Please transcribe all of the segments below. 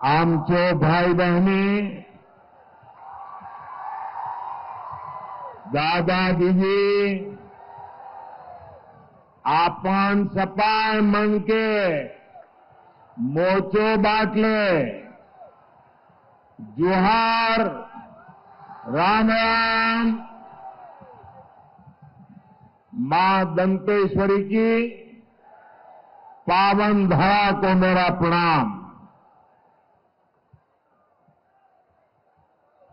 आमचो भाई बहनी, दादाजी, आपण सपाय मन के मोचो बाटले, जोहार, राम राम। मां दंतेश्वरी की पावन धरा को मेरा प्रणाम।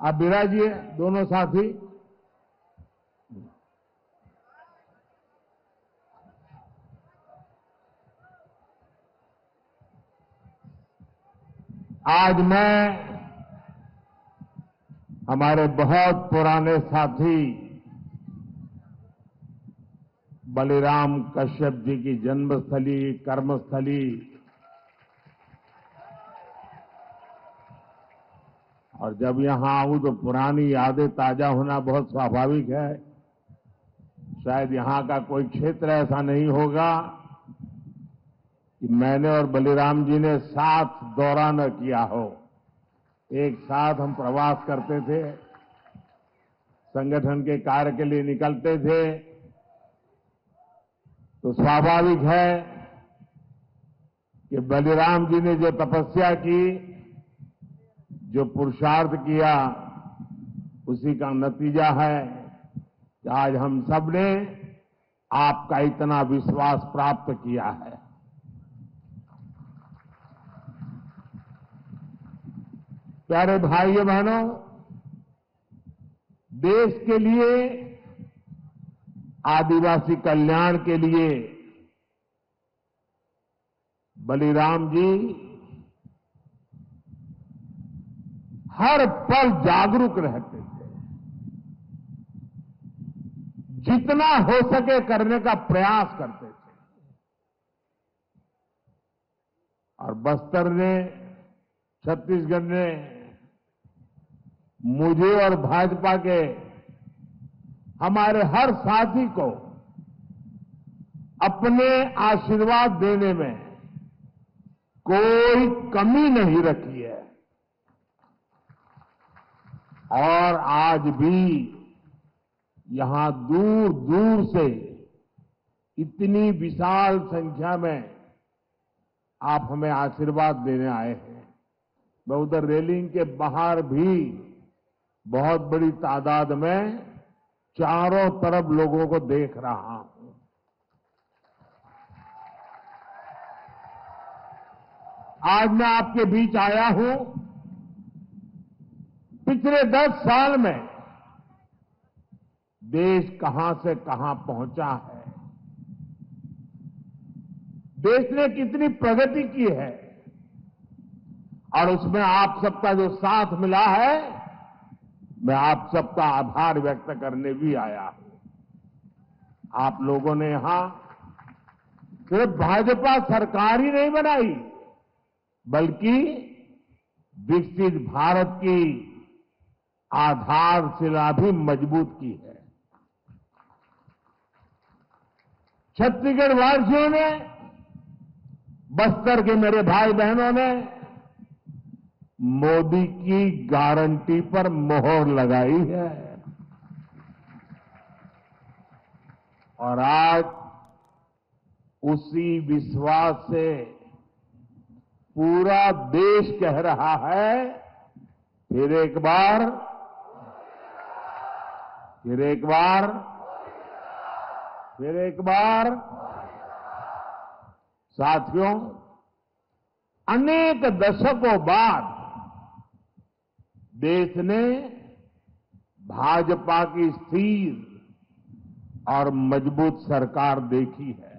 आप विराजिए दोनों साथी। आज मैं हमारे बहुत पुराने साथी बलिराम कश्यप जी की जन्मस्थली, कर्मस्थली और जब यहां आऊं तो पुरानी यादें ताजा होना बहुत स्वाभाविक है। शायद यहां का कोई क्षेत्र ऐसा नहीं होगा कि मैंने और बलिराम जी ने साथ दौरा न किया हो। एक साथ हम प्रवास करते थे, संगठन के कार्य के लिए निकलते थे, तो स्वाभाविक है कि बलिराम जी ने जो तपस्या की, जो पुरुषार्थ किया, उसी का नतीजा है कि आज हम सब ने आपका इतना विश्वास प्राप्त किया है। प्यारे भाइयों बहनों, देश के लिए, आदिवासी कल्याण के लिए बलिराम जी हर पल जागरूक रहते थे। जितना हो सके करने का प्रयास करते थे। और बस्तर ने, छत्तीसगढ़ ने मुझे और भाजपा के हमारे हर साथी को अपने आशीर्वाद देने में कोई कमी नहीं रखी है। और आज भी यहां दूर दूर से इतनी विशाल संख्या में आप हमें आशीर्वाद देने आए हैं। मैं उधर रेलिंग के बाहर भी बहुत बड़ी तादाद में चारों तरफ लोगों को देख रहा हूं। आज मैं आपके बीच आया हूं। पिछले 10 साल में देश कहां से कहां पहुंचा है, देश ने कितनी प्रगति की है, और उसमें आप सबका जो साथ मिला है, मैं आप सबका आभार व्यक्त करने भी आया हूं। आप लोगों ने यहां सिर्फ भाजपा सरकार ही नहीं बनाई, बल्कि विकसित भारत की आधारशिला भी मजबूत की है। छत्तीसगढ़ वासियों ने, बस्तर के मेरे भाई बहनों ने मोदी की गारंटी पर मोहर लगाई है। और आज उसी विश्वास से पूरा देश कह रहा है, फिर एक बार, फिर एक बार, फिर एक बार। साथियों, अनेक दशकों बाद देश ने भाजपा की स्थिर और मजबूत सरकार देखी है।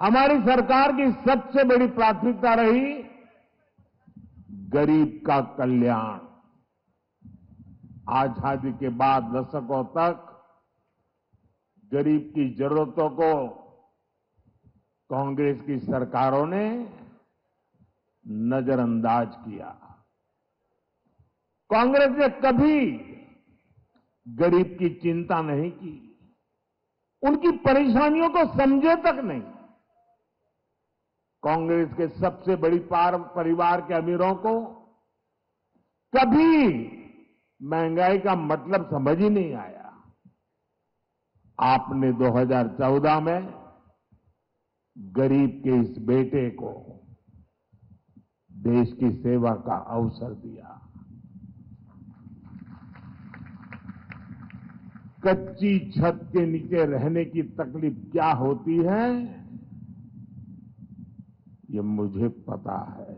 हमारी सरकार की सबसे बड़ी प्राथमिकता रही गरीब का कल्याण। आजादी के बाद दशकों तक गरीब की जरूरतों को कांग्रेस की सरकारों ने नजरअंदाज किया। कांग्रेस ने कभी गरीब की चिंता नहीं की, उनकी परेशानियों को समझे तक नहीं। कांग्रेस के सबसे बड़ी परिवार के अमीरों को कभी महंगाई का मतलब समझ ही नहीं आया। आपने 2014 में गरीब के इस बेटे को देश की सेवा का अवसर दिया। कच्ची छत के नीचे रहने की तकलीफ क्या होती है, ये मुझे पता है।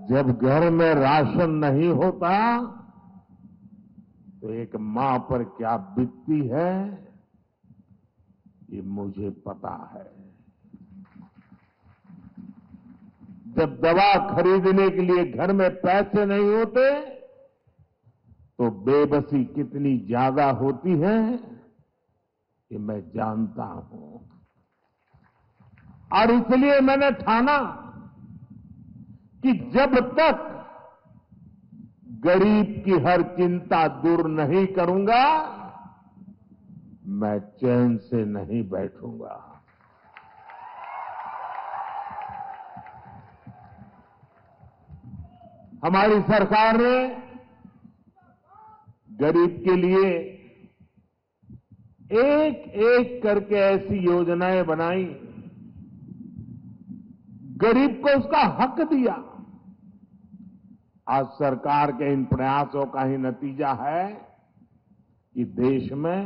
जब घर में राशन नहीं होता तो एक मां पर क्या बीतती है, ये मुझे पता है। जब दवा खरीदने के लिए घर में पैसे नहीं होते तो बेबसी कितनी ज्यादा होती है, ये मैं जानता हूं। और इसलिए मैंने ठाना कि जब तक गरीब की हर चिंता दूर नहीं करूंगा, मैं चैन से नहीं बैठूंगा। हमारी सरकार ने गरीब के लिए एक एक करके ऐसी योजनाएं बनाई, गरीब को उसका हक दिया। आज सरकार के इन प्रयासों का ही नतीजा है कि देश में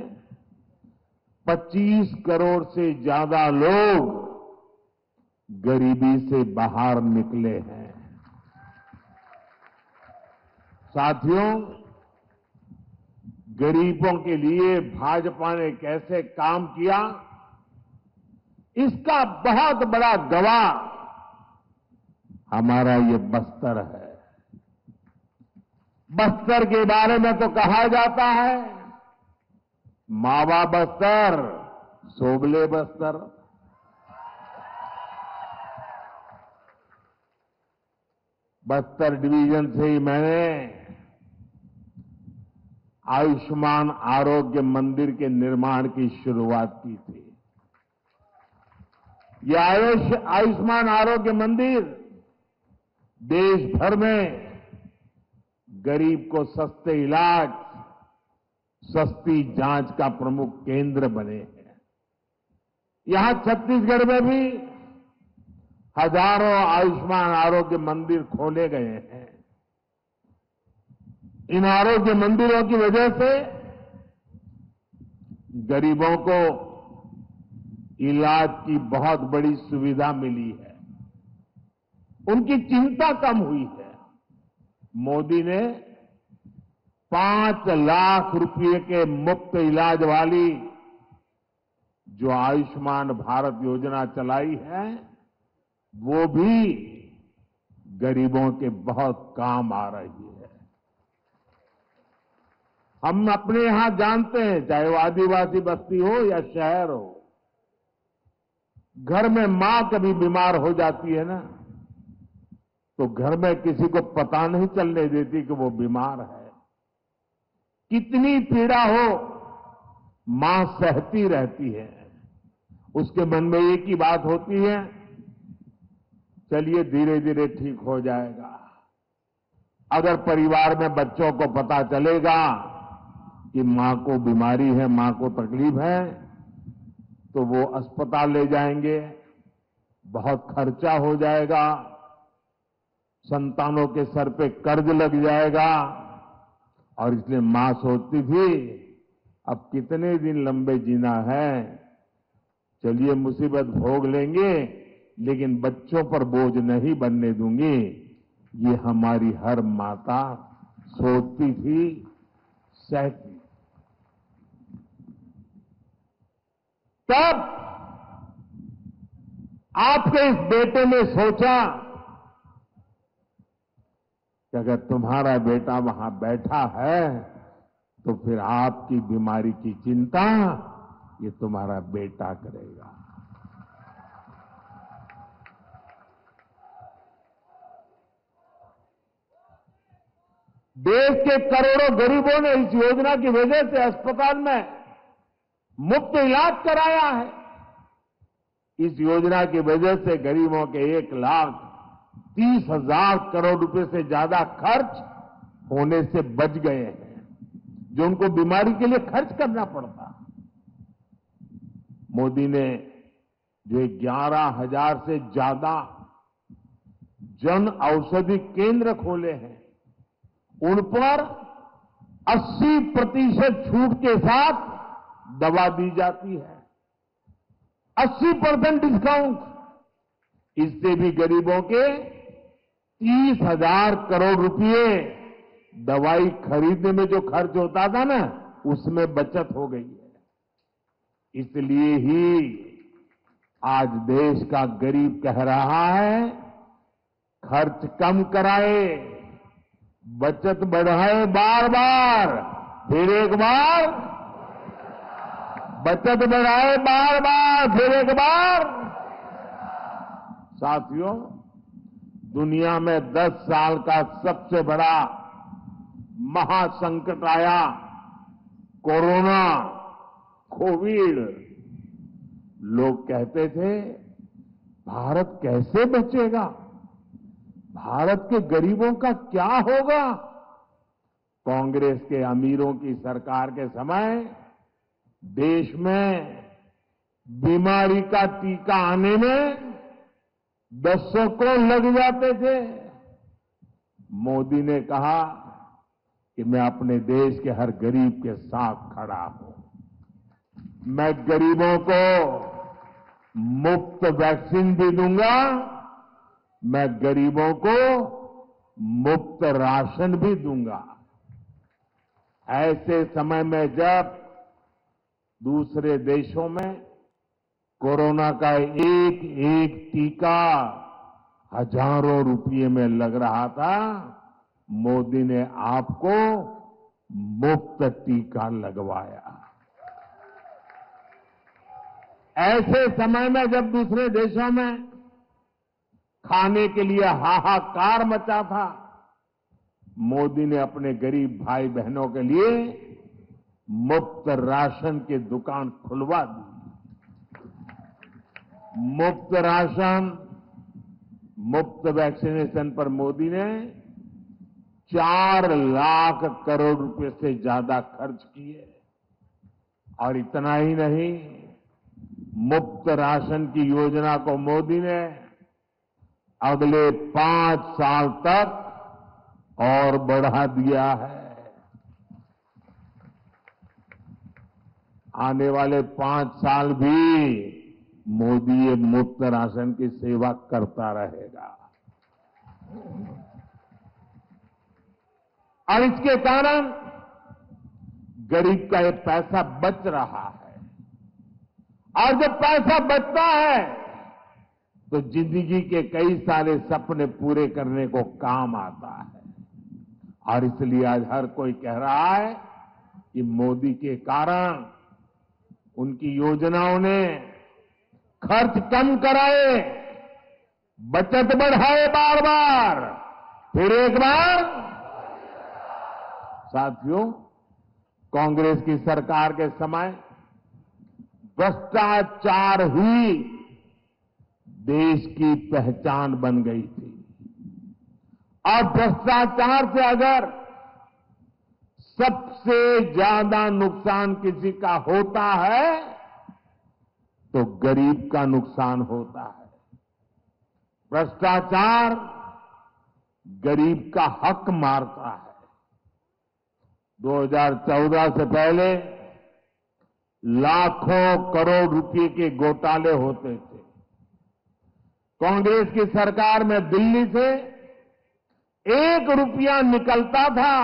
25 करोड़ से ज्यादा लोग गरीबी से बाहर निकले हैं। साथियों, गरीबों के लिए भाजपा ने कैसे काम किया, इसका बहुत बड़ा गवाह हमारा ये बस्तर है। बस्तर के बारे में तो कहा जाता है, मावा बस्तर, सोबले बस्तर। बस्तर डिवीजन से ही मैंने आयुष्मान आरोग्य मंदिर के निर्माण की शुरुआत की थी। यह आयुष्मान आरोग्य मंदिर देश भर में गरीब को सस्ते इलाज, सस्ती जांच का प्रमुख केंद्र बने हैं। यहां छत्तीसगढ़ में भी हजारों आयुष्मान आरोग्य मंदिर खोले गए हैं। इन आरोग्य मंदिरों की वजह से गरीबों को इलाज की बहुत बड़ी सुविधा मिली है, उनकी चिंता कम हुई है। मोदी ने 5 लाख रुपए के मुफ्त इलाज वाली जो आयुष्मान भारत योजना चलाई है, वो भी गरीबों के बहुत काम आ रही है। हम अपने यहां जानते हैं, चाहे वो आदिवासी बस्ती हो या शहर हो, घर में मां कभी बीमार हो जाती है ना, तो घर में किसी को पता नहीं चलने देती कि वो बीमार है। कितनी पीड़ा हो, मां सहती रहती है। उसके मन में एक ही बात होती है, चलिए धीरे धीरे ठीक हो जाएगा। अगर परिवार में बच्चों को पता चलेगा कि मां को बीमारी है, मां को तकलीफ है, तो वो अस्पताल ले जाएंगे, बहुत खर्चा हो जाएगा, संतानों के सर पे कर्ज लग जाएगा। और इसलिए मां सोचती थी, अब कितने दिन लंबे जीना है, चलिए मुसीबत भोग लेंगे, लेकिन बच्चों पर बोझ नहीं बनने दूंगी। ये हमारी हर माता सोचती थी, सहती। तब आपके इस बेटे ने सोचा कि अगर तुम्हारा बेटा वहां बैठा है तो फिर आपकी बीमारी की चिंता ये तुम्हारा बेटा करेगा। देश के करोड़ों गरीबों ने इस योजना की वजह से अस्पताल में मुफ्त इलाज कराया है। इस योजना की वजह से गरीबों के 1,30,000 करोड़ रुपए से ज्यादा खर्च होने से बच गए हैं, जो उनको बीमारी के लिए खर्च करना पड़ता। मोदी ने जो 11,000 से ज्यादा जन औषधि केंद्र खोले हैं, उन पर 80% छूट के साथ दवा दी जाती है। 80% डिस्काउंट। इससे भी गरीबों के 30,000 करोड़ रुपए दवाई खरीदने में जो खर्च होता था ना, उसमें बचत हो गई है। इसलिए ही आज देश का गरीब कह रहा है, खर्च कम कराए, बचत बढ़ाए, बार बार, फिर एक बार, बचत बढ़ाए बार बार, फिर एक बार। साथियों, दुनिया में 10 साल का सबसे बड़ा महासंकट आया, कोरोना, कोविड। लोग कहते थे, भारत कैसे बचेगा? भारत के गरीबों का क्या होगा? कांग्रेस के अमीरों की सरकार के समय देश में बीमारी का टीका आने में दशकों लग जाते थे। मोदी ने कहा कि मैं अपने देश के हर गरीब के साथ खड़ा हूं। मैं गरीबों को मुफ्त वैक्सीन भी दूंगा, मैं गरीबों को मुफ्त राशन भी दूंगा। ऐसे समय में जब दूसरे देशों में कोरोना का एक एक टीका हजारों रुपये में लग रहा था, मोदी ने आपको मुफ्त टीका लगवाया। ऐसे समय में जब दूसरे देशों में खाने के लिए हाहाकार मचा था, मोदी ने अपने गरीब भाई बहनों के लिए मुफ्त राशन की दुकान खुलवा दी। मुफ्त राशन, मुफ्त वैक्सीनेशन पर मोदी ने 4 लाख करोड़ रुपए से ज्यादा खर्च किए। और इतना ही नहीं, मुफ्त राशन की योजना को मोदी ने अगले 5 साल तक और बढ़ा दिया है। आने वाले 5 साल भी मोदी ये मुफ्त राशन की सेवा करता रहेगा। और इसके कारण गरीब का ये पैसा बच रहा है। और जब पैसा बचता है तो जिंदगी के कई सारे सपने पूरे करने को काम आता है। और इसलिए आज हर कोई कह रहा है कि मोदी के कारण, उनकी योजनाओं ने खर्च कम कराए, बचत बढ़ाए बार बार, फिर एक बार। साथियों, कांग्रेस की सरकार के समय भ्रष्टाचार ही देश की पहचान बन गई थी। और भ्रष्टाचार से अगर सबसे ज्यादा नुकसान किसी का होता है तो गरीब का नुकसान होता है। भ्रष्टाचार गरीब का हक मारता है। 2014 से पहले लाखों करोड़ रुपए के घोटाले होते थे। कांग्रेस की सरकार में दिल्ली से 1 रुपया निकलता था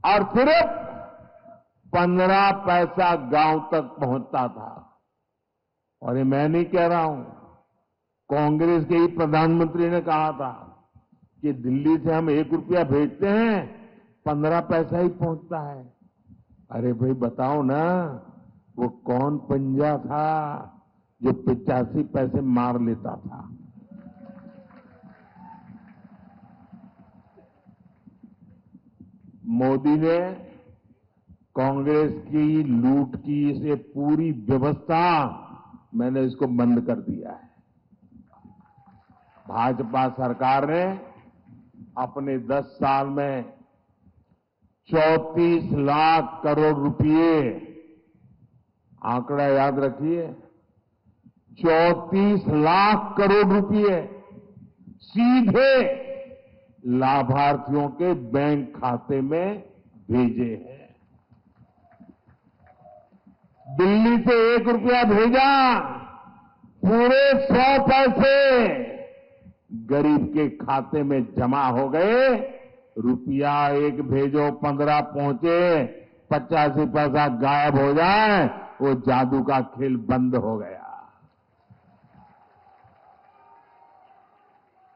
और सिर्फ 15 पैसा गांव तक पहुंचता था। और ये मैं नहीं कह रहा हूं, कांग्रेस के ही प्रधानमंत्री ने कहा था कि दिल्ली से हम 1 रुपया भेजते हैं, 15 पैसा ही पहुंचता है। अरे भाई बताओ ना, वो कौन पंजा था जो 85 पैसे मार लेता था? मोदी ने कांग्रेस की लूट की ये पूरी व्यवस्था मैंने इसको बंद कर दिया है। भाजपा सरकार ने अपने 10 साल में 34 लाख करोड़ रुपए, आंकड़ा याद रखिए, 34 लाख करोड़ रुपए सीधे लाभार्थियों के बैंक खाते में भेजे हैं। दिल्ली से 1 रुपया भेजा, पूरे 100 पैसे गरीब के खाते में जमा हो गए। रुपया 1 भेजो 15 पहुंचे, 85 पैसा गायब हो जाए, वो जादू का खेल बंद हो गया।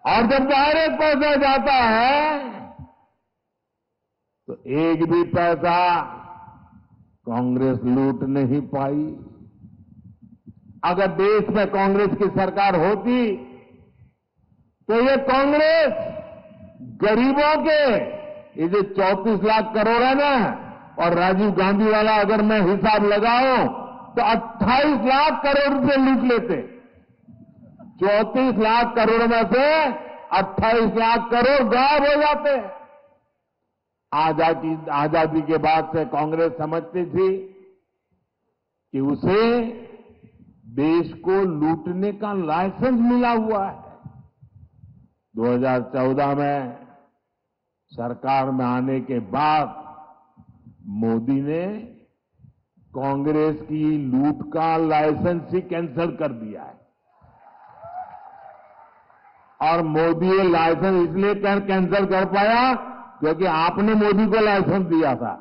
और जब डायरेक्ट पैसा जाता है तो एक भी पैसा कांग्रेस लूट नहीं पाई। अगर देश में कांग्रेस की सरकार होती तो ये कांग्रेस गरीबों के, ये जो 34 लाख करोड़ है ना, और राजीव गांधी वाला अगर मैं हिसाब लगाऊं तो 28 लाख करोड़ रुपए लूट लेते। 34 लाख करोड़ में से 28 लाख करोड़ गायब हो जाते। आजादी के बाद से कांग्रेस समझती थी कि उसे देश को लूटने का लाइसेंस मिला हुआ है। 2014 में सरकार में आने के बाद मोदी ने कांग्रेस की लूट का लाइसेंस ही कैंसिल कर दिया है। और मोदी ये लाइसेंस इसलिए कैंसिल कर पाया क्योंकि आपने मोदी को लाइसेंस दिया था।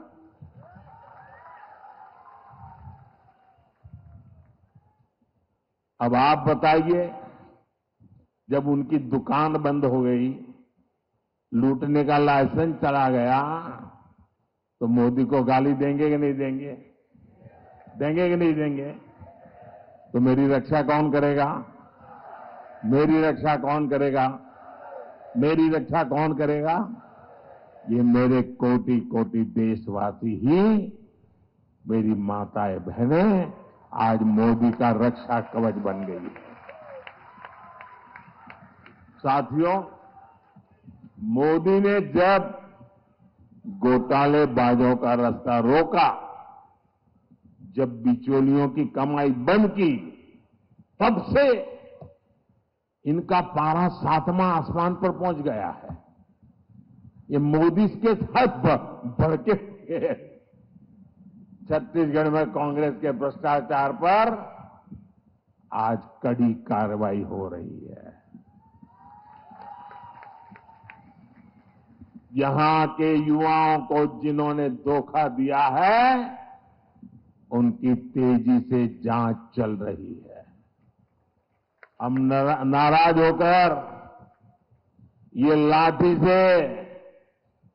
अब आप बताइए, जब उनकी दुकान बंद हो गई, लूटने का लाइसेंस चला गया, तो मोदी को गाली देंगे कि नहीं देंगे? देंगे कि नहीं देंगे? तो मेरी रक्षा कौन करेगा? मेरी रक्षा कौन करेगा? मेरी रक्षा कौन करेगा? ये मेरे कोटि कोटि देशवासी ही, मेरी माताएं बहनें आज मोदी का रक्षा कवच बन गई है। साथियों, मोदी ने जब घोटालेबाजों का रास्ता रोका, जब बिचौलियों की कमाई बंद की, तब से इनका पारा 7वां आसमान पर पहुंच गया है। ये मोदी के साथ बढ़ के छत्तीसगढ़ में कांग्रेस के भ्रष्टाचार पर आज कड़ी कार्रवाई हो रही है। यहां के युवाओं को जिन्होंने धोखा दिया है, उनकी तेजी से जांच चल रही है। हम नाराज होकर ये लाठी से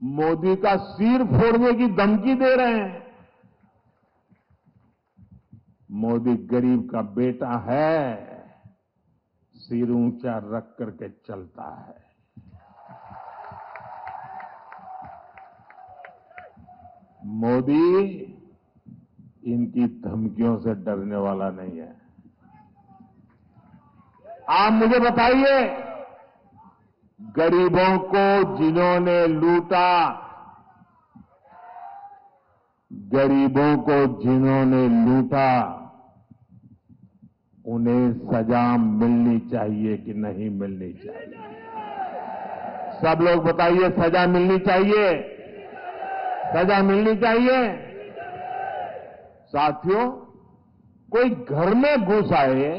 मोदी का सिर फोड़ने की धमकी दे रहे हैं। मोदी गरीब का बेटा है, सिर ऊंचा रख करके चलता है। मोदी इनकी धमकियों से डरने वाला नहीं है। आप मुझे बताइए, गरीबों को जिन्होंने लूटा, गरीबों को जिन्होंने लूटा, उन्हें सजा मिलनी चाहिए कि नहीं मिलनी चाहिए? सब लोग बताइए, सजा मिलनी चाहिए? सजा मिलनी चाहिए? साथियों, कोई घर में घुस आए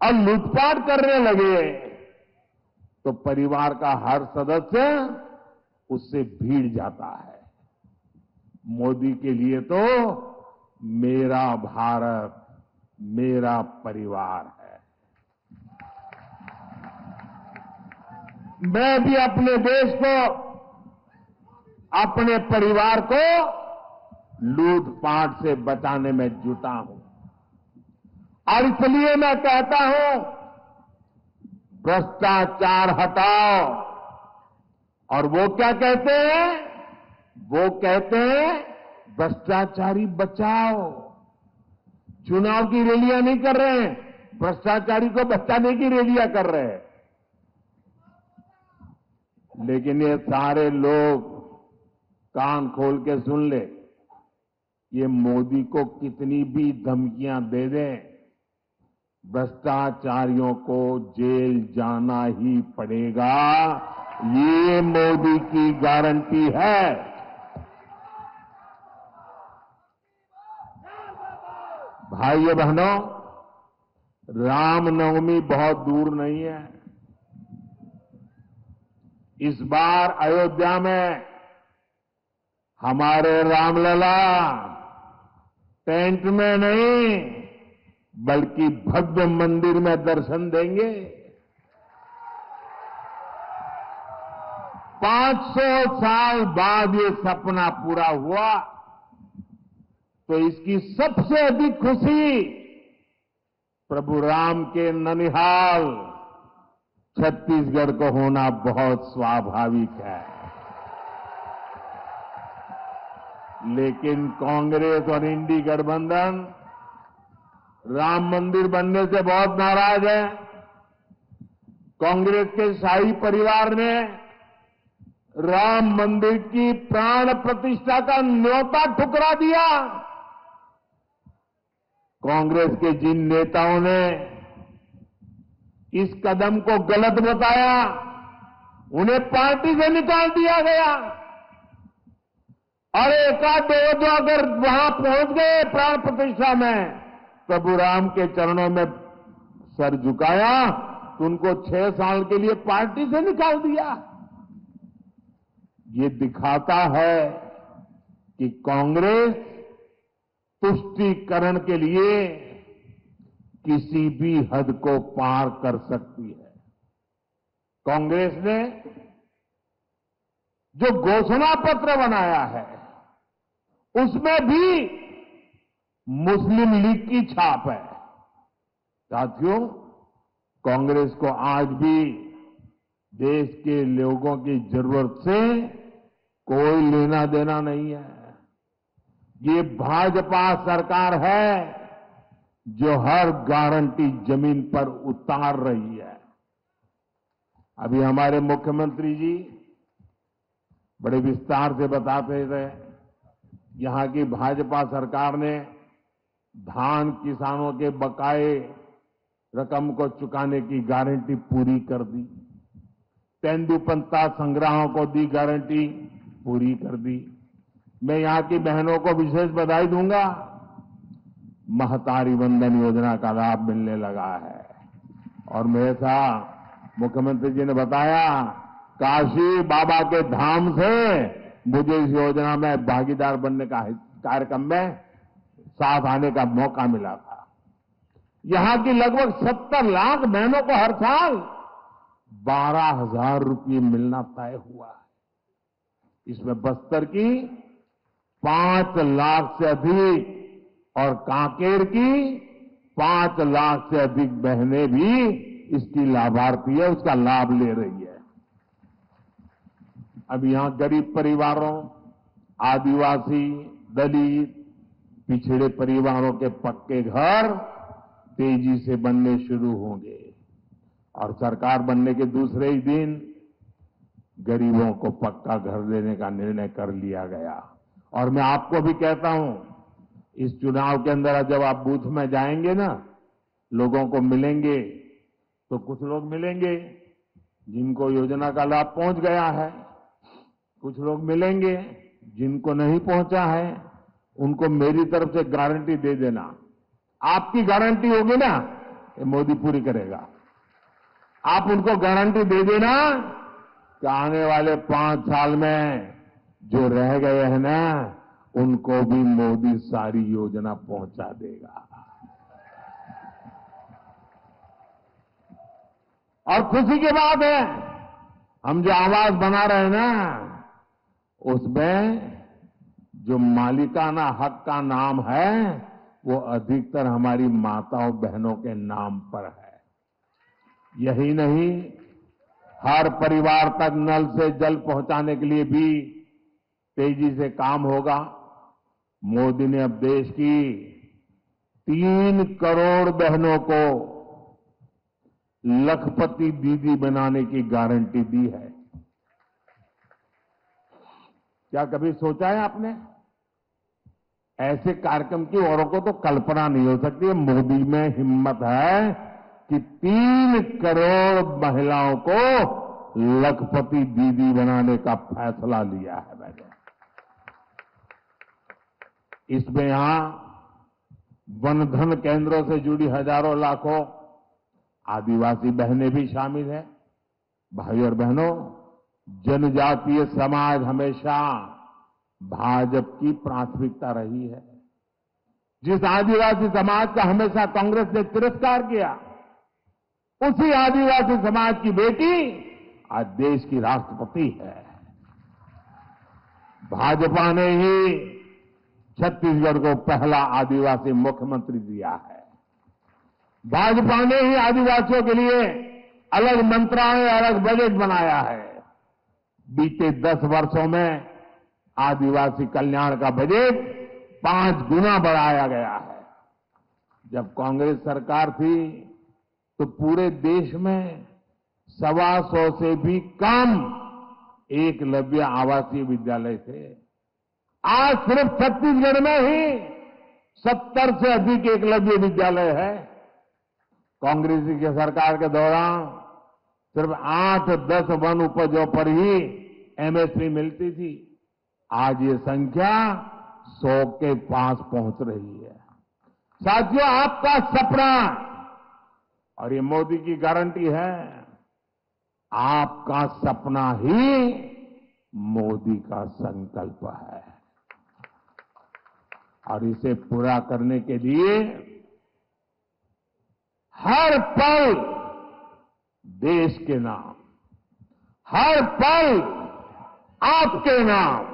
और लूटपाट करने लगे तो परिवार का हर सदस्य उससे भीड़ जाता है। मोदी के लिए तो मेरा भारत, मेरा परिवार है। मैं भी अपने देश को, अपने परिवार को लूटपाट से बचाने में जुटा हूं। और इसलिए मैं कहता हूं, भ्रष्टाचार हटाओ। और वो क्या कहते हैं? वो कहते हैं भ्रष्टाचारी बचाओ। चुनाव की रैलियां नहीं कर रहे हैं, भ्रष्टाचारी को बचाने की रैलियां कर रहे हैं। लेकिन ये सारे लोग कान खोल के सुन ले, ये मोदी को कितनी भी धमकियां दे दें, भ्रष्टाचारियों को जेल जाना ही पड़ेगा। ये मोदी की गारंटी है। भाइयों बहनों, रामनवमी बहुत दूर नहीं है। इस बार अयोध्या में हमारे रामलला टेंट में नहीं बल्कि भव्य मंदिर में दर्शन देंगे। 500 साल बाद ये सपना पूरा हुआ, तो इसकी सबसे अधिक खुशी प्रभु राम के ननिहाल छत्तीसगढ़ को होना बहुत स्वाभाविक है। लेकिन कांग्रेस और इंडी गठबंधन राम मंदिर बनने से बहुत नाराज है। कांग्रेस के शाही परिवार ने राम मंदिर की प्राण प्रतिष्ठा का न्योता ठुकरा दिया। कांग्रेस के जिन नेताओं ने इस कदम को गलत बताया, उन्हें पार्टी से निकाल दिया गया। और एकाध दो जो अगर वहां पहुंच गए प्राण प्रतिष्ठा में, प्रभु राम के चरणों में सर झुकाया, तो उनको 6 साल के लिए पार्टी से निकाल दिया। ये दिखाता है कि कांग्रेस तुष्टीकरण के लिए किसी भी हद को पार कर सकती है। कांग्रेस ने जो घोषणा पत्र बनाया है, उसमें भी मुस्लिम लीग की छाप है। साथियों, कांग्रेस को आज भी देश के लोगों की जरूरत से कोई लेना देना नहीं है। ये भाजपा सरकार है जो हर गारंटी जमीन पर उतार रही है। अभी हमारे मुख्यमंत्री जी बड़े विस्तार से बताते थे, यहां की भाजपा सरकार ने धान किसानों के बकाए रकम को चुकाने की गारंटी पूरी कर दी। तेंदुपत्ता संग्राहों को दी गारंटी पूरी कर दी। मैं यहां की बहनों को विशेष बधाई दूंगा, महतारी वंदन योजना का लाभ मिलने लगा है। और मेरे साथ मुख्यमंत्री जी ने बताया, काशी बाबा के धाम से मुझे इस योजना में भागीदार बनने का कार्यक्रम में साथ आने का मौका मिला था। यहां की लगभग 70 लाख बहनों को हर साल 12,000 रुपये मिलना तय हुआ है। इसमें बस्तर की 5 लाख से अधिक और कांकेर की 5 लाख से अधिक बहनें भी इसकी लाभार्थी है, उसका लाभ ले रही है। अब यहां गरीब परिवारों, आदिवासी, दलित, पिछड़े परिवारों के पक्के घर तेजी से बनने शुरू होंगे। और सरकार बनने के दूसरे ही दिन गरीबों को पक्का घर देने का निर्णय कर लिया गया। और मैं आपको भी कहता हूं, इस चुनाव के अंदर जब आप बूथ में जाएंगे ना, लोगों को मिलेंगे, तो कुछ लोग मिलेंगे जिनको योजना का लाभ पहुंच गया है, कुछ लोग मिलेंगे जिनको नहीं पहुंचा है। उनको मेरी तरफ से गारंटी दे देना, आपकी गारंटी होगी ना, ये मोदी पूरी करेगा। आप उनको गारंटी दे देना कि आने वाले 5 साल में जो रह गए हैं ना, उनको भी मोदी सारी योजना पहुंचा देगा। और खुशी की बात है, हम जो आवाज बना रहे हैं ना, उसमें जो मालिकाना हक का नाम है, वो अधिकतर हमारी माताओं बहनों के नाम पर है। यही नहीं, हर परिवार तक नल से जल पहुंचाने के लिए भी तेजी से काम होगा। मोदी ने अब देश की 3 करोड़ बहनों को लखपति दीदी बनाने की गारंटी दी है। क्या कभी सोचा है आपने? ऐसे कार्यक्रम की औरों को तो कल्पना नहीं हो सकती है। मोदी में हिम्मत है कि 3 करोड़ महिलाओं को लखपति दीदी बनाने का फैसला लिया है मैंने। इसमें यहां वनधन केंद्रों से जुड़ी हजारों लाखों आदिवासी बहनें भी शामिल हैं। भाई और बहनों, जनजातीय समाज हमेशा भाजपा की प्राथमिकता रही है। जिस आदिवासी समाज का हमेशा कांग्रेस ने तिरस्कार किया, उसी आदिवासी समाज की बेटी आज देश की राष्ट्रपति है। भाजपा ने ही छत्तीसगढ़ को पहला आदिवासी मुख्यमंत्री दिया है। भाजपा ने ही आदिवासियों के लिए अलग मंत्रालय, अलग बजट बनाया है। बीते 10 वर्षों में आदिवासी कल्याण का बजट 5 गुना बढ़ाया गया है। जब कांग्रेस सरकार थी तो पूरे देश में 125 से भी कम एकलव्य आवासीय विद्यालय थे। आज सिर्फ छत्तीसगढ़ में ही 70 से अधिक एकलव्य विद्यालय है। कांग्रेस की सरकार के दौरान सिर्फ 8-10 वन उपजों पर ही एमएसपी मिलती थी। आज ये संख्या 100 के पास पहुंच रही है। साथियों, आपका सपना और ये मोदी की गारंटी है, आपका सपना ही मोदी का संकल्प है। और इसे पूरा करने के लिए हर पल देश के नाम, हर पल आपके नाम।